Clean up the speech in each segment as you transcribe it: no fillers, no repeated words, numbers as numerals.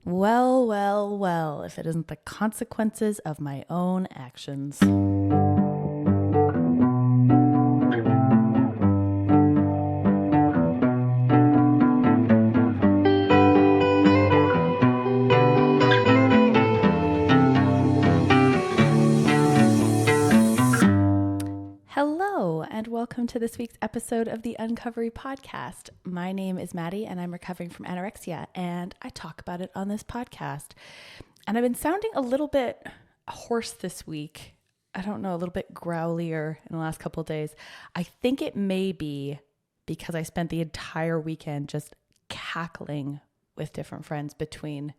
Well, well, well, if it isn't the consequences of my own actions. Hello, and welcome to this week's episode of the Uncovery Podcast. My name is Maddie, and I'm recovering from anorexia, and I talk about it on this podcast. And I've been sounding a little bit hoarse this week. I don't know, a little bit growlier in the last couple of days. I think it may be because I spent the entire weekend just cackling with different friends between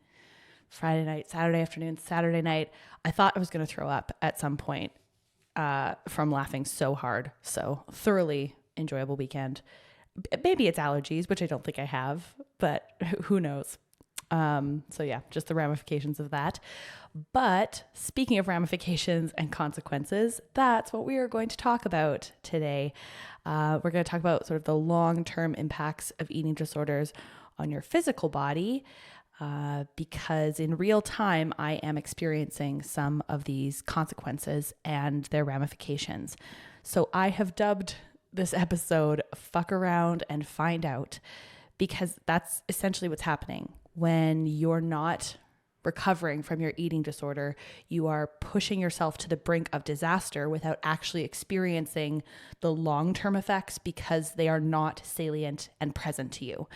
Friday night, Saturday afternoon, Saturday night. I thought I was going to throw up at some point from laughing so hard. So thoroughly enjoyable weekend. Maybe it's allergies, which I don't think I have, but who knows? So yeah, just the ramifications of that. But speaking of ramifications and consequences, that's what we are going to talk about today. We're going to talk about sort of the long-term impacts of eating disorders on your physical body, because in real time, I am experiencing some of these consequences and their ramifications. So I have dubbed this episode Fuck Around and Find Out, because that's essentially what's happening. When you're not recovering from your eating disorder, you are pushing yourself to the brink of disaster without actually experiencing the long-term effects because they are not salient and present to you.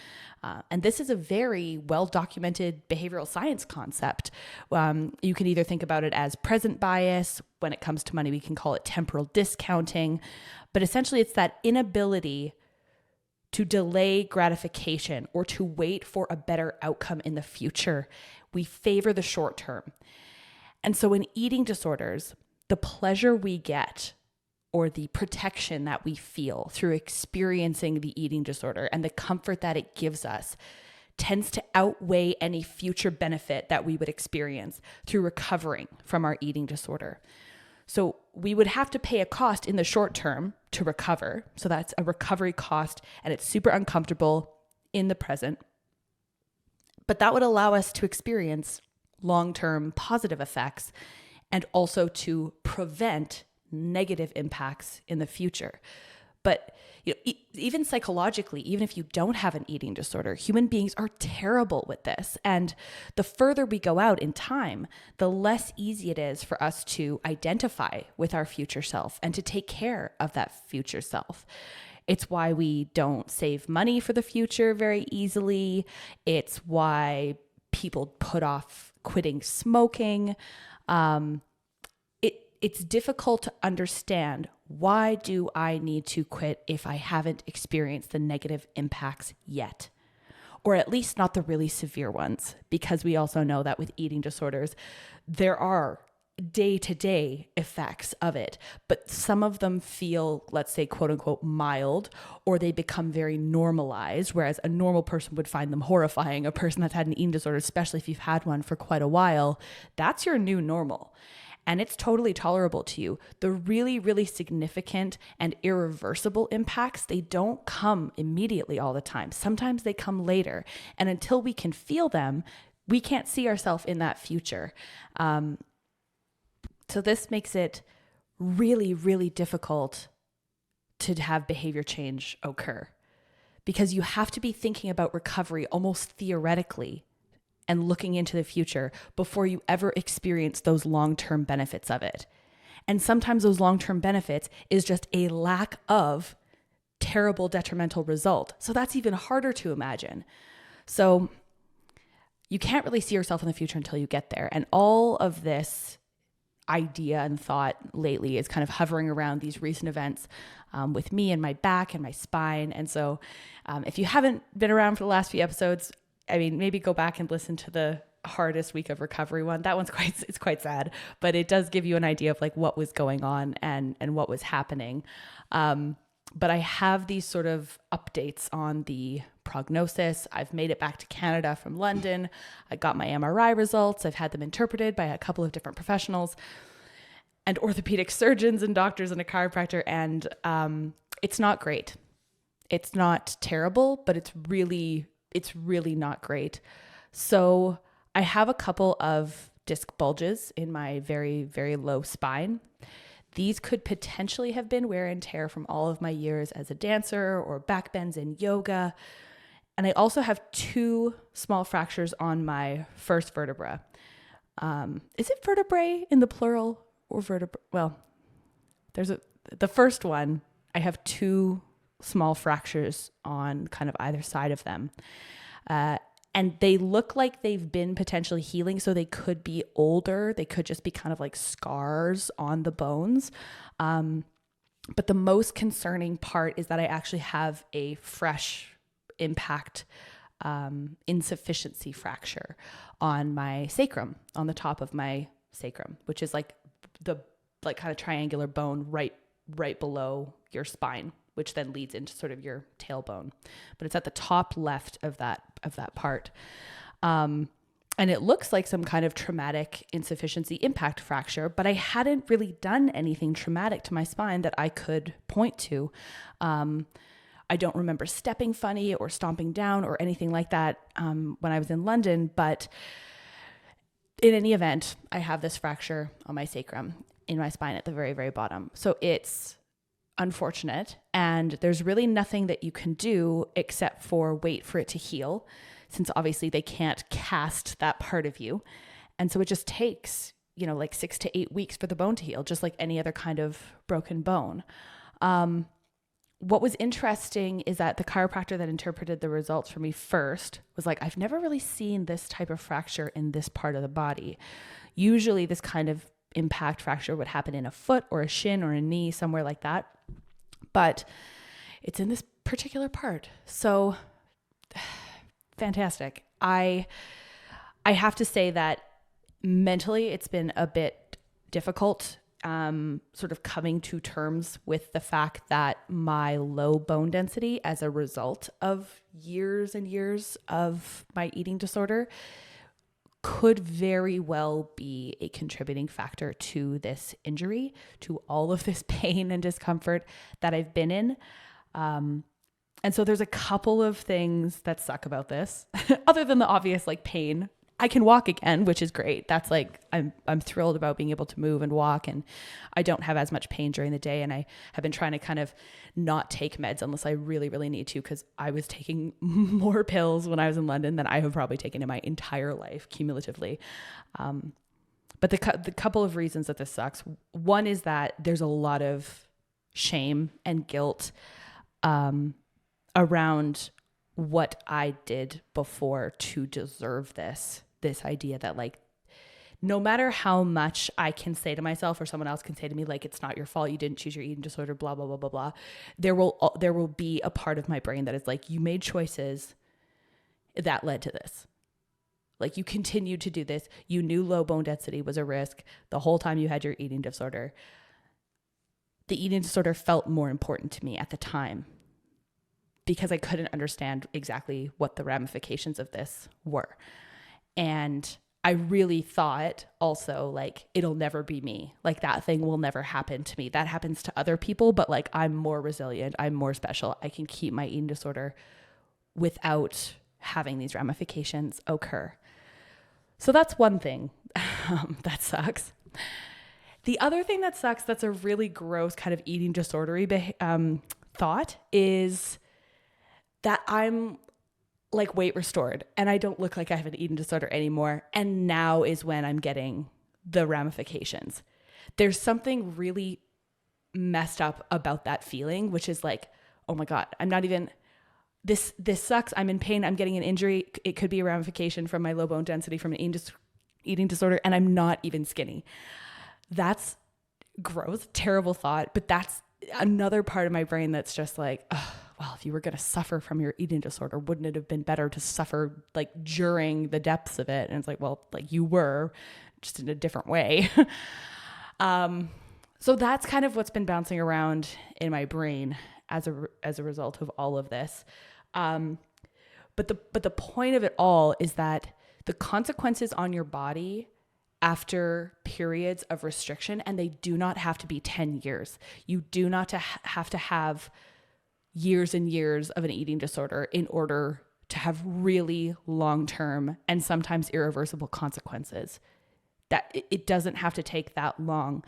And this is a very well-documented behavioral science concept. You can either think about it as present bias. When it comes to money, we can call it temporal discounting. But essentially, it's that inability to delay gratification or to wait for a better outcome in the future. We favor the short term. And so in eating disorders, the pleasure we get or the protection that we feel through experiencing the eating disorder and the comfort that it gives us tends to outweigh any future benefit that we would experience through recovering from our eating disorder. So we would have to pay a cost in the short term to recover. So that's a recovery cost, and it's super uncomfortable in the present. But that would allow us to experience long-term positive effects and also to prevent negative impacts in the future. But even psychologically, even if you don't have an eating disorder, human beings are terrible with this. And the further we go out in time, the less easy it is for us to identify with our future self and to take care of that future self. It's why we don't save money for the future very easily. It's why people put off quitting smoking. It's difficult to understand, why do I need to quit if I haven't experienced the negative impacts yet? Or at least not the really severe ones, because we also know that with eating disorders, there are day-to-day effects of it, but some of them feel, let's say, quote unquote, mild, or they become very normalized, whereas a normal person would find them horrifying. A person that's had an eating disorder, especially if you've had one for quite a while, that's your new normal. And it's totally tolerable to you. The really, really significant and irreversible impacts, they don't come immediately all the time. Sometimes they come later. And until we can feel them, we can't see ourselves in that future. So this makes it really, really difficult to have behavior change occur, because you have to be thinking about recovery almost theoretically and looking into the future before you ever experience those long-term benefits of it. And sometimes those long-term benefits is just a lack of terrible detrimental result. So that's even harder to imagine. So you can't really see yourself in the future until you get there. And all of this idea and thought lately is kind of hovering around these recent events with me and my back and my spine. And so if you haven't been around for the last few episodes, I mean, maybe go back and listen to the hardest week of recovery one. That one's quite sad, but it does give you an idea of like what was going on and what was happening. But I have these sort of updates on the prognosis. I've made it back to Canada from London. I got my MRI results. I've had them interpreted by a couple of different professionals and orthopedic surgeons and doctors and a chiropractor. And it's not great. It's not terrible, but it's really not great. So I have a couple of disc bulges in my very, very low spine. These could potentially have been wear and tear from all of my years as a dancer or back bends in yoga. And I also have 2 small fractures on my first vertebra. Is it vertebrae in the plural or vertebra? Well, the first one, I have 2 small fractures on kind of either side of them. And they look like they've been potentially healing. So they could be older. They could just be kind of like scars on the bones. But the most concerning part is that I actually have a fresh impact insufficiency fracture on my sacrum, on the top of my sacrum, which is like the kind of triangular bone right below your spine, which then leads into sort of your tailbone. But it's at the top left of that part. And it looks like some kind of traumatic insufficiency impact fracture, but I hadn't really done anything traumatic to my spine that I could point to. I don't remember stepping funny or stomping down or anything like that when I was in London, but in any event, I have this fracture on my sacrum in my spine at the very, very bottom. So it's unfortunate, and there's really nothing that you can do except for wait for it to heal, since obviously they can't cast that part of you. And so it just takes, like 6 to 8 weeks for the bone to heal, just like any other kind of broken bone. What was interesting is that the chiropractor that interpreted the results for me first was like, I've never really seen this type of fracture in this part of the body. Usually this kind of impact fracture would happen in a foot or a shin or a knee, somewhere like that. But it's in this particular part. So fantastic. I have to say that mentally it's been a bit difficult, sort of coming to terms with the fact that my low bone density as a result of years and years of my eating disorder could very well be a contributing factor to this injury, to all of this pain and discomfort that I've been in. And so there's a couple of things that suck about this, other than the obvious like pain. I can walk again, which is great. That's like, I'm thrilled about being able to move and walk, and I don't have as much pain during the day. And I have been trying to kind of not take meds unless I really, really need to, because I was taking more pills when I was in London than I have probably taken in my entire life cumulatively. But the couple of reasons that this sucks. One is that there's a lot of shame and guilt around what I did before to deserve this idea that like, no matter how much I can say to myself or someone else can say to me, like, it's not your fault, you didn't choose your eating disorder, blah, blah, blah, blah, blah. There will be a part of my brain that is like, you made choices that led to this. Like, you continued to do this. You knew low bone density was a risk the whole time you had your eating disorder. The eating disorder felt more important to me at the time because I couldn't understand exactly what the ramifications of this were. And I really thought also like, it'll never be me. Like, that thing will never happen to me. That happens to other people, but like, I'm more resilient. I'm more special. I can keep my eating disorder without having these ramifications occur. So that's one thing that sucks. The other thing that sucks, that's a really gross kind of eating disordery thought, is that I'm like weight restored and I don't look like I have an eating disorder anymore. And now is when I'm getting the ramifications. There's something really messed up about that feeling, which is like, oh my God, I'm not even, this sucks. I'm in pain. I'm getting an injury. It could be a ramification from my low bone density from an eating disorder. And I'm not even skinny. That's gross, terrible thought. But that's another part of my brain that's just like, oh, well, if you were going to suffer from your eating disorder, wouldn't it have been better to suffer like during the depths of it? And it's like, well, like you were, just in a different way. So that's kind of what's been bouncing around in my brain as a result of all of this. But the point of it all is that the consequences on your body after periods of restriction, and they do not have to be 10 years. You do not have to have years and years of an eating disorder in order to have really long-term and sometimes irreversible consequences. That it doesn't have to take that long.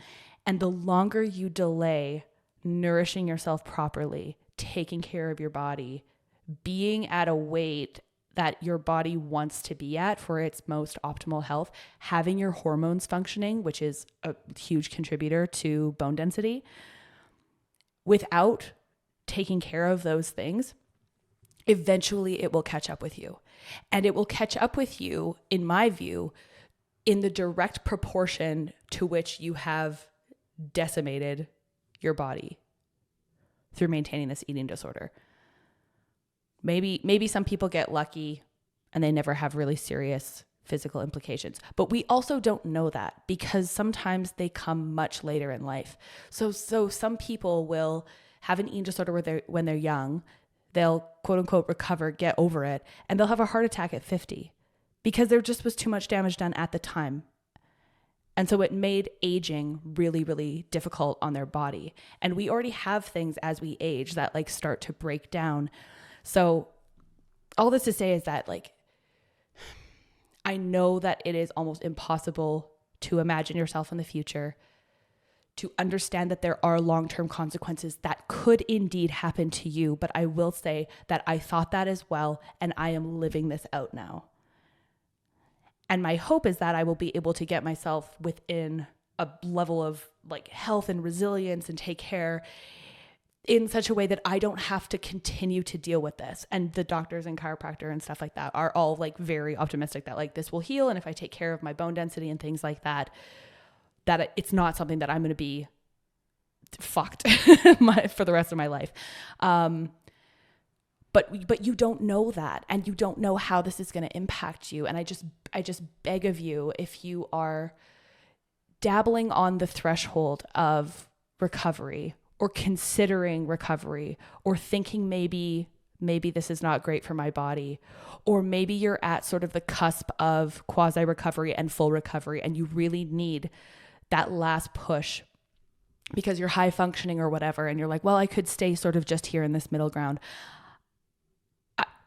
And the longer you delay nourishing yourself properly, taking care of your body, being at a weight that your body wants to be at for its most optimal health, having your hormones functioning, which is a huge contributor to bone density, without taking care of those things, eventually it will catch up with you. And it will catch up with you, in my view, in the direct proportion to which you have decimated your body through maintaining this eating disorder. Maybe some people get lucky and they never have really serious physical implications, but we also don't know that because sometimes they come much later in life. So some people will have an eating disorder when they're young, they'll quote unquote recover, get over it, and they'll have a heart attack at 50 because there just was too much damage done at the time. And so it made aging really, really difficult on their body. And we already have things as we age that like start to break down. So all this to say is that like, I know that it is almost impossible to imagine yourself in the future, to understand that there are long-term consequences that could indeed happen to you. But I will say that I thought that as well, and I am living this out now. And my hope is that I will be able to get myself within a level of like health and resilience and take care in such a way that I don't have to continue to deal with this. And the doctors and chiropractor and stuff like that are all like very optimistic that like this will heal. And if I take care of my bone density and things like that, that it's not something that I'm going to be fucked for the rest of my life. But you don't know that, and you don't know how this is going to impact you. And I just beg of you, if you are dabbling on the threshold of recovery or considering recovery or thinking maybe this is not great for my body, or maybe you're at sort of the cusp of quasi recovery and full recovery and you really need that last push because you're high functioning or whatever, and you're like, well, I could stay sort of just here in this middle ground.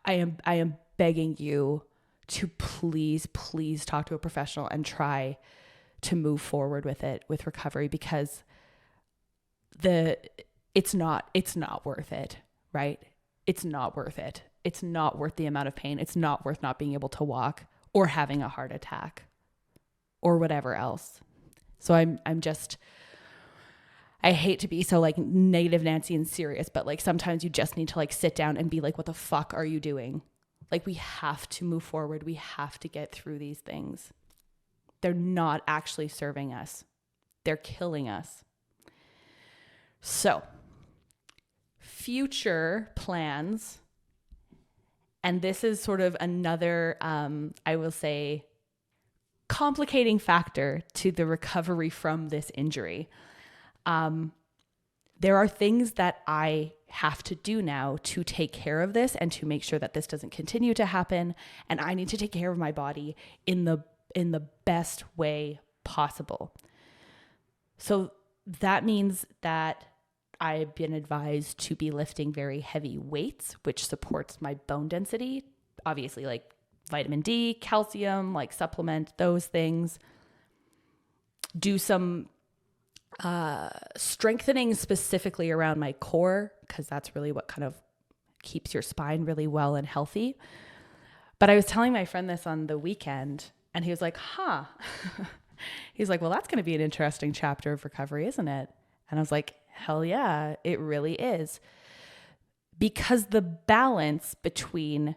I am begging you to please talk to a professional and try to move forward with it, with recovery, because it's not worth it, right? It's not worth it. It's not worth the amount of pain. It's not worth not being able to walk or having a heart attack or whatever else. So I hate to be so like negative Nancy and serious, but like sometimes you just need to like sit down and be like, what the fuck are you doing? Like we have to move forward. We have to get through these things. They're not actually serving us. They're killing us. So future plans, and this is sort of another, I will say, complicating factor to the recovery from this injury. There are things that I have to do now to take care of this and to make sure that this doesn't continue to happen. And I need to take care of my body in the best way possible. So that means that I've been advised to be lifting very heavy weights, which supports my bone density. Obviously, like vitamin D, calcium, like supplement those things. Do some strengthening specifically around my core, because that's really what kind of keeps your spine really well and healthy. But I was telling my friend this on the weekend, and he was like, he's like, well, that's going to be an interesting chapter of recovery, isn't it? And I was like, hell yeah, it really is. Because the balance between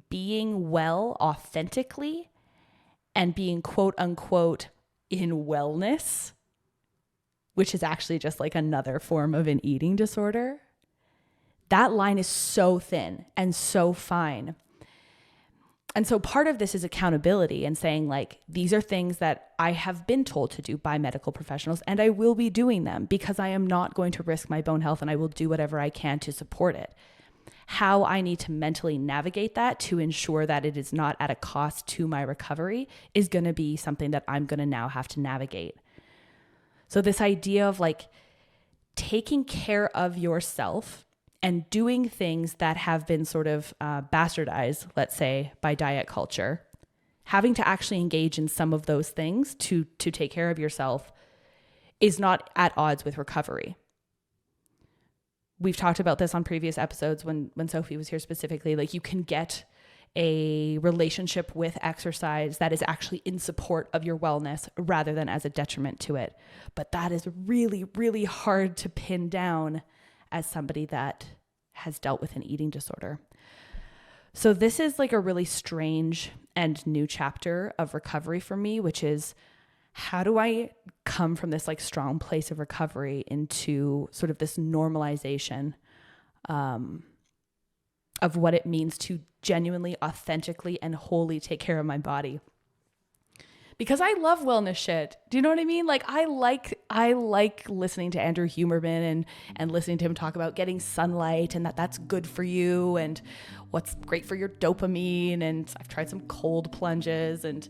being well authentically and being quote unquote in wellness, which is actually just like another form of an eating disorder, that line is so thin and so fine. And so part of this is accountability and saying like, these are things that I have been told to do by medical professionals, and I will be doing them because I am not going to risk my bone health, and I will do whatever I can to support it. How I need to mentally navigate that to ensure that it is not at a cost to my recovery is going to be something that I'm going to now have to navigate. So this idea of like taking care of yourself and doing things that have been sort of bastardized, let's say, by diet culture, having to actually engage in some of those things to take care of yourself is not at odds with recovery. We've talked about this on previous episodes when Sophie was here specifically. Like, you can get a relationship with exercise that is actually in support of your wellness rather than as a detriment to it. But that is really, really hard to pin down as somebody that has dealt with an eating disorder. So this is like a really strange and new chapter of recovery for me, which is, how do I come from this like strong place of recovery into sort of this normalization of what it means to genuinely, authentically, and wholly take care of my body. Because I love wellness shit. Do you know what I mean? Like, I like listening to Andrew Huberman and listening to him talk about getting sunlight and that's good for you and what's great for your dopamine. And I've tried some cold plunges, and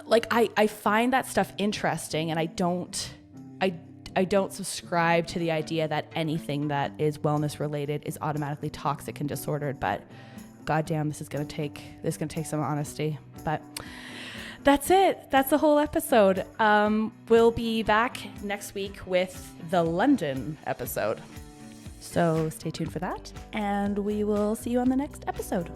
like, I find that stuff interesting, and I don't subscribe to the idea that anything that is wellness related is automatically toxic and disordered. But goddamn, this is gonna take some honesty. But that's it. That's the whole episode. We'll be back next week with the London episode. So stay tuned for that, and we will see you on the next episode.